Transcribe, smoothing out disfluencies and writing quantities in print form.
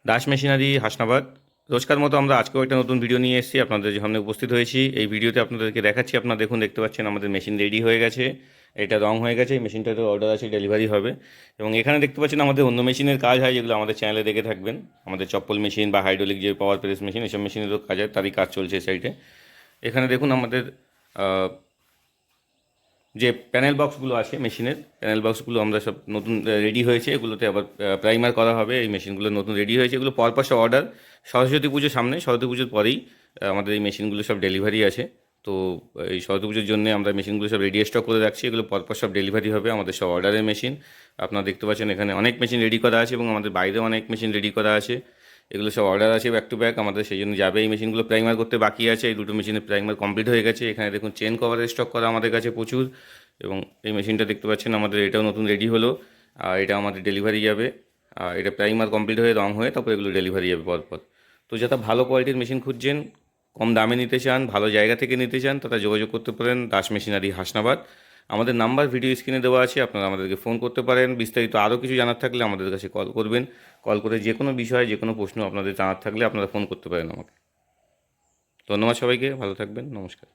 Das machinery Hasnabad. রোজকার মতো আমরা আজকেও একটা নতুন ভিডিও নিয়ে এসেছি, আপনাদের সামনে উপস্থিত হয়েছি। এই ভিডিওতে আপনাদেরকে দেখাচ্ছি, আপনারা দেখুন, দেখতে পাচ্ছেন আমাদের মেশিন রেডি হয়ে গেছে। এটা রং হয়ে গেছে, এই মেশিনটাতে অর্ডার আছে, ডেলিভারি হবে। এবং এখানে দেখতে পাচ্ছেন আমাদের অন্য মেশিনের কাজ হয়, যেগুলো আমাদের চ্যানেলে দেখে থাকবেন। আমাদের চপ্পল মেশিন বা হাইড্রোলিক যে পাওয়ার প্রেস মেশিন, এসব মেশিনেরও কাজ হয়, তারই কাজ চলছে এই সাইডে। এখানে দেখুন আমাদের যে প্যানেল বক্সগুলো আছে মেশিনের, প্যানেল বক্সগুলো আমরা সব নতুন রেডি হয়েছে। এগুলোতে আবার প্রাইমার করা হবে। এই মেশিনগুলো নতুন রেডি হয়েছে, এগুলো পরপর সব অর্ডার। সরস্বতী পুজোর সামনে, সরস্বতী পুজোর পরেই আমাদের এই মেশিনগুলো সব ডেলিভারি আছে। তো এই সরস্বতী পুজোর জন্য আমরা মেশিনগুলো সব রেডি স্টক করে রাখছি। এগুলো পরপর সব ডেলিভারি হবে, আমাদের সব অর্ডারের মেশিন। আপনারা দেখতে পাচ্ছেন এখানে অনেক মেশিন রেডি করা আছে এবং আমাদের বাইরেও অনেক মেশিন রেডি করা আছে। এগুলো সব অর্ডার আছে ব্যাক টু ব্যাক, আমাদের সেই জন্য যাবে। এই মেশিনগুলো প্রাইমার করতে বাকি আছে, এই দুটো মেশিনের প্রাইমার কমপ্লিট হয়ে গেছে। এখানে দেখুন চেন কভারের স্টক করা আমাদের কাছে প্রচুর। এবং এই মেশিনটা দেখতে পাচ্ছেন আমাদের এটাও নতুন রেডি হলো। আর এটা আমাদের ডেলিভারি যাবে। আর এটা প্রাইমার কমপ্লিট হয়ে রং হয়ে তারপর এগুলো ডেলিভারি যাবে পরপর। তো যারা ভালো কোয়ালিটির মেশিন খুঁজছেন, কম দামে নিতে চান, ভালো জায়গা থেকে নিতে চান, তারা যোগাযোগ করতে পারেন দাস মেশিনারি হাসনাবাদ। আমাদের নাম্বার ভিডিও স্ক্রিনে দেওয়া আছে, আপনারা আমাদেরকে ফোন করতে পারেন। বিস্তারিত আরও কিছু জানার থাকলে আমাদের কাছে কল করবেন। কল করে যে কোনো বিষয়ে, যে কোনো প্রশ্ন আপনাদের জানার থাকলে আপনারা ফোন করতে পারেন আমাকে। ধন্যবাদ সবাইকে, ভালো থাকবেন, নমস্কার।